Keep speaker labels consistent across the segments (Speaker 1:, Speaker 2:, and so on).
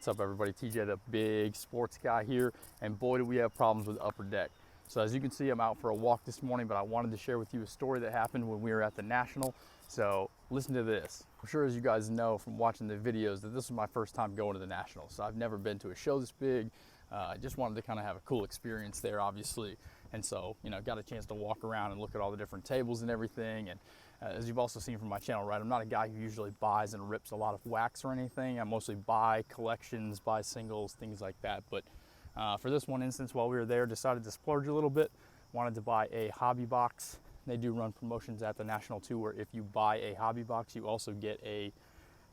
Speaker 1: What's up everybody, TJ the Big Sports Guy here, and boy do we have problems with Upper Deck. So as you can see, I'm out for a walk this morning, but I wanted to share with you a story that happened when we were at the National. So listen to this. I'm sure as you guys know from watching the videos that this was my first time going to the National. So I've never been to a show this big. I just wanted to kind of have a cool experience there, obviously. And so, got a chance to walk around and look at all the different tables and everything. And as you've also seen from my channel, right, I'm not a guy who usually buys and rips a lot of wax or anything. I mostly buy collections, buy singles, things like that. But for this one instance, while we were there, decided to splurge a little bit. Wanted to buy a hobby box. They do run promotions at the National too, where if you buy a hobby box, you also get a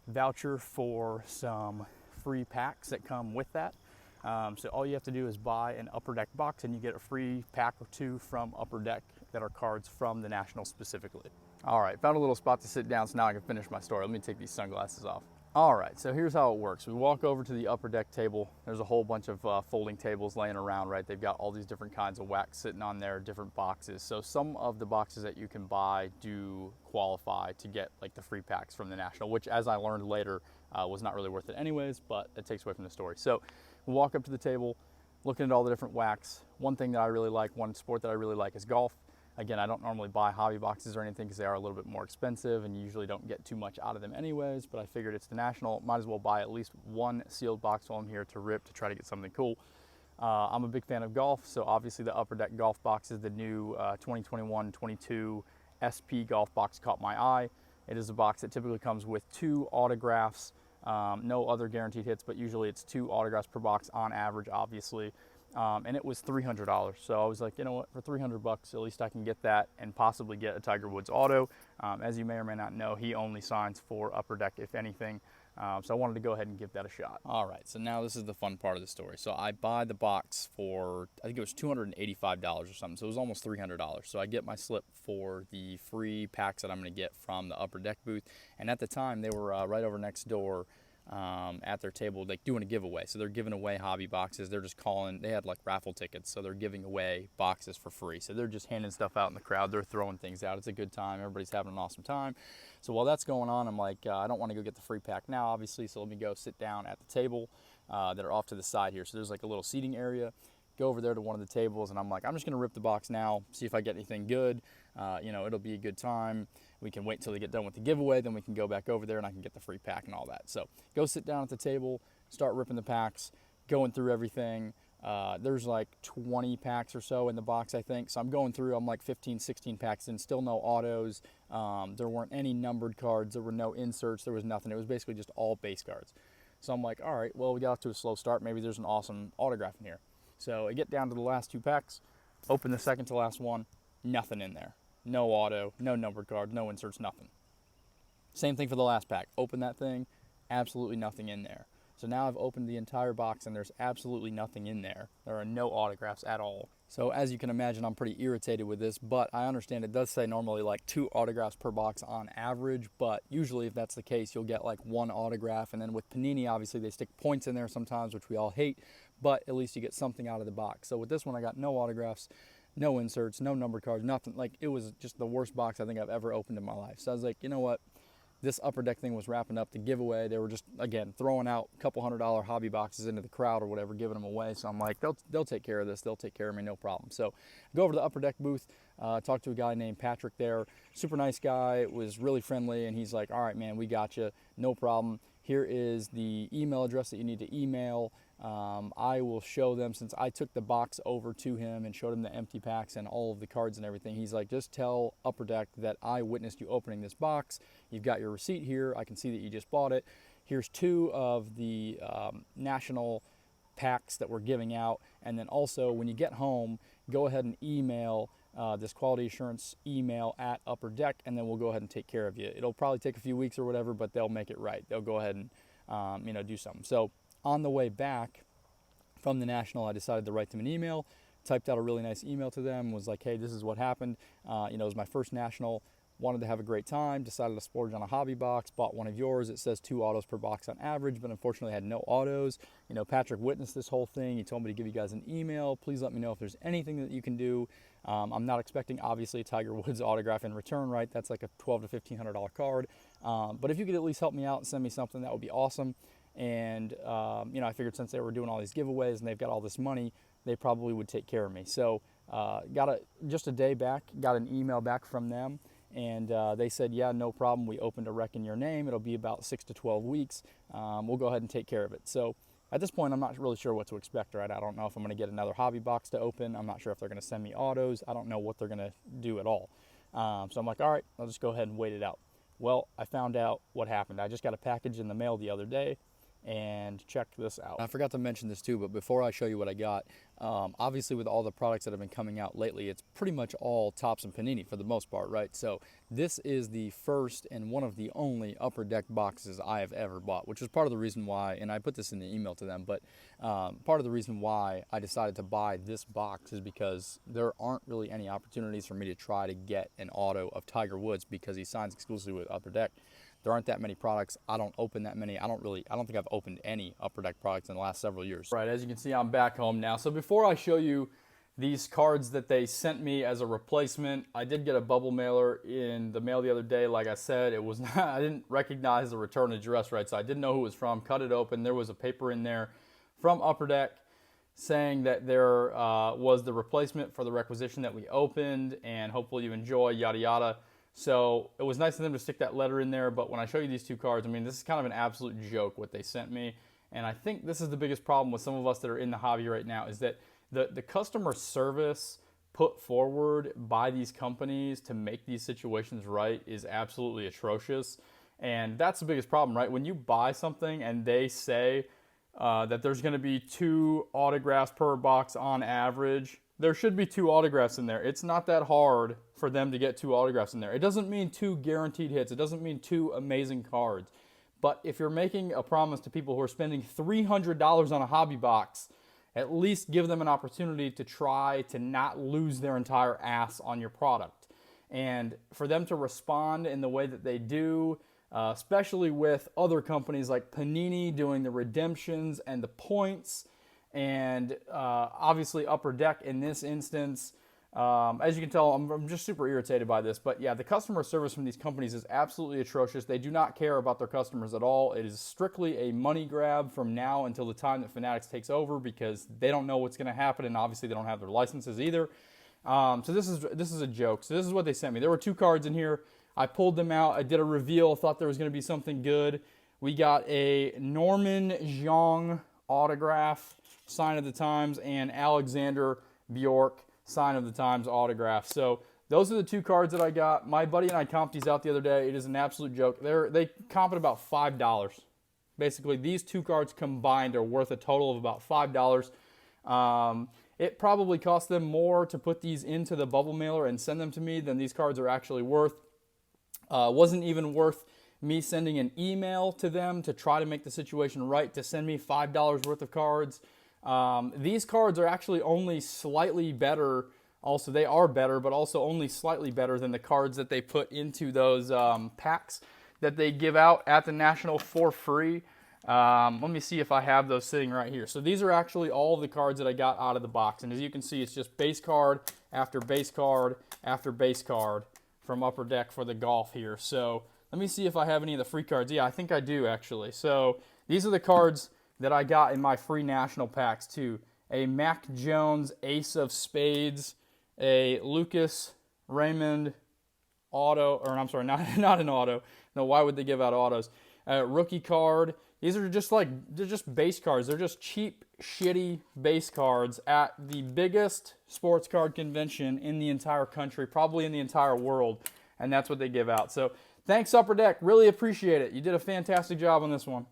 Speaker 1: voucher for some free packs that come with that. So all you have to do is buy an Upper Deck box and you get a free pack or two from Upper Deck that are cards from the National specifically. All right, found a little spot to sit down so now I can finish my story. Let me take these sunglasses off. All right, so here's how it works. We walk over to the Upper Deck table. There's a whole bunch of folding tables laying around, right? They've got all these different kinds of wax sitting on there, different boxes. So some of the boxes that you can buy do qualify to get like the free packs from the National, which as I learned later was not really worth it anyways, but it takes away from the story. So we walk up to the table, looking at all the different wax. One thing that I really like, one sport that I really like is golf. Again, I don't normally buy hobby boxes or anything because they are a little bit more expensive and you usually don't get too much out of them anyways, but I figured it's the National, might as well buy at least one sealed box while I'm here to rip to try to get something cool. I'm a big fan of golf, so obviously the Upper Deck golf box is the new 2021-22 SP golf box caught my eye. It is a box that typically comes with 2 autographs, no other guaranteed hits, but usually it's 2 autographs per box on average, obviously. And it was $300. So I was like, you know what, for 300 bucks, at least I can get that and possibly get a Tiger Woods auto. As you may or may not know, he only signs for Upper Deck, if anything. So I wanted to go ahead and give that a shot. All right, so now this is the fun part of the story. So I buy the box for, I think it was $285 or something. So it was almost $300. So I get my slip for the free packs that I'm gonna get from the Upper Deck booth. And at the time, they were right over next door at their table, like doing a giveaway. So they're giving away hobby boxes. They're just calling, they had like raffle tickets. So they're giving away boxes for free. So they're just handing stuff out in the crowd. They're throwing things out. It's a good time. Everybody's having an awesome time. So while that's going on, I'm like, I don't want to go get the free pack now, obviously. So let me go sit down at the table that are off to the side here. So there's like a little seating area. Go over there to one of the tables and I'm like, I'm just going to rip the box now, see if I get anything good. It'll be a good time. We can wait till they get done with the giveaway, then we can go back over there and I can get the free pack and all that. So go sit down at the table, start ripping the packs, going through everything. There's like 20 packs or so in the box, I think. So I'm going through, I'm like 15, 16 packs in, still no autos. There weren't any numbered cards. There were no inserts. There was nothing. It was basically just all base cards. So I'm like, all right, well, we got off to a slow start. Maybe there's an awesome autograph in here. So I get down to the last 2 packs, open the second to last one, nothing in there. No auto, no numbered card, no inserts, nothing. Same thing for the last pack. Open that thing, absolutely nothing in there. So now I've opened the entire box and there's absolutely nothing in there. There are no autographs at all. So as you can imagine, I'm pretty irritated with this, but I understand it does say normally like 2 autographs per box on average, but usually if that's the case, you'll get like 1 autograph. And then with Panini, obviously they stick points in there sometimes, which we all hate, but at least you get something out of the box. So with this one, I got no autographs, no inserts, no numbered cards, nothing. Like it was just the worst box I think I've ever opened in my life. So I was like, you know what? This Upper Deck thing was wrapping up the giveaway. They were just, again, throwing out a couple $100 hobby boxes into the crowd or whatever, giving them away. So I'm like, they'll take care of this. They'll take care of me, no problem. So go over to the Upper Deck booth, talk to a guy named Patrick there. Super nice guy, was really friendly, and he's like, all right, man, we got you, no problem. Here is the email address that you need to email. I will show them, since I took the box over to him and showed him the empty packs and all of the cards and everything. He's like, just tell Upper Deck that I witnessed you opening this box. You've got your receipt here. I can see that you just bought it. Here's 2 of the National packs that we're giving out. And then also when you get home, go ahead and email this quality assurance email at Upper Deck, and then we'll go ahead and take care of you. It'll probably take a few weeks or whatever, but they'll make it right. They'll go ahead and do something. So on the way back from the National, I decided to write them an email, typed out a really nice email to them, was like, hey, this is what happened. It was my first National, wanted to have a great time, decided to splurge on a hobby box, bought one of yours. It says 2 autos per box on average, but unfortunately had no autos. Patrick witnessed this whole thing. He told me to give you guys an email. Please let me know if there's anything that you can do. I'm not expecting, obviously, a Tiger Woods autograph in return, right? That's like a $1,200 to $1,500 card. But if you could at least help me out and send me something, that would be awesome. And you know, I figured since they were doing all these giveaways and they've got all this money, they probably would take care of me. So just a day back, got an email back from them, and they said, yeah, no problem. We opened a rec in your name. It'll be about 6 to 12 weeks. We'll go ahead and take care of it. So at this point, I'm not really sure what to expect, right? I don't know if I'm going to get another hobby box to open. I'm not sure if they're going to send me autos. I don't know what they're going to do at all. So I'm like, all right, I'll just go ahead and wait it out. Well, I found out what happened. I just got a package in the mail the other day, and check this out. I forgot to mention this too, but before I show you what I got, obviously with all the products that have been coming out lately, it's pretty much all Topps and Panini for the most part, right? So this is the first and one of the only Upper Deck boxes I have ever bought, which is part of the reason why, and I put this in the email to them, but part of the reason why I decided to buy this box is because there aren't really any opportunities for me to try to get an auto of Tiger Woods because he signs exclusively with Upper Deck. There aren't that many products. I don't open that many. I don't think I've opened any Upper Deck products in the last several years. Right, as you can see, I'm back home now. So before I show you these cards that they sent me as a replacement, I did get a bubble mailer in the mail the other day. Like I said, it was not, I didn't recognize the return address, right? So I didn't know who it was from. Cut it open. There was a paper in there from Upper Deck saying that there was the replacement for the requisition that we opened, and hopefully you enjoy, yada, yada. So it was nice of them to stick that letter in there, but when I show you these two cards, I mean, this is kind of an absolute joke what they sent me. And I think this is the biggest problem with some of us that are in the hobby right now, is that the customer service put forward by these companies to make these situations right is absolutely atrocious. And that's the biggest problem, right? When you buy something and they say that there's going to be 2 autographs per box on average, there should be 2 autographs in there. It's not that hard for them to get 2 autographs in there. It doesn't mean 2 guaranteed hits. It doesn't mean 2 amazing cards. But if you're making a promise to people who are spending $300 on a hobby box, at least give them an opportunity to try to not lose their entire ass on your product. And for them to respond in the way that they do, especially with other companies like Panini doing the redemptions and the points, and obviously Upper Deck in this instance. As you can tell, I'm just super irritated by this. But yeah, the customer service from these companies is absolutely atrocious. They do not care about their customers at all. It is strictly a money grab from now until the time that Fanatics takes over, because they don't know what's going to happen, and obviously they don't have their licenses either. So this is a joke. So this is what they sent me. There were 2 cards in here. I pulled them out. I did a reveal. Thought there was going to be something good. We got a Norman Xiong autograph, sign of the times, and Alexander Bjork, sign of the times autograph. So those are the 2 cards that I got. My buddy and I comped these out the other day. It is an absolute joke. They comp at about $5. Basically, these 2 cards combined are worth a total of about $5. It probably cost them more to put these into the bubble mailer and send them to me than these cards are actually worth. Wasn't even worth me sending an email to them to try to make the situation right, to send me $5 worth of cards. These cards are actually only slightly better. Also, they are better, but also only slightly better than the cards that they put into those packs that they give out at the National for free. Let me see if I have those sitting right here. So these are actually all of the cards that I got out of the box. And as you can see, it's just base card after base card after base card from Upper Deck for the golf here. So let me see if I have any of the free cards. Yeah, I think I do actually. So these are the cards that I got in my free national packs too. A Mac Jones Ace of Spades, a Lucas Raymond auto, or I'm sorry, not an auto. No, why would they give out autos? Rookie card. These are they're just base cards. They're just cheap, shitty base cards at the biggest sports card convention in the entire country, probably in the entire world, and that's what they give out. So thanks, Upper Deck. Really appreciate it. You did a fantastic job on this one.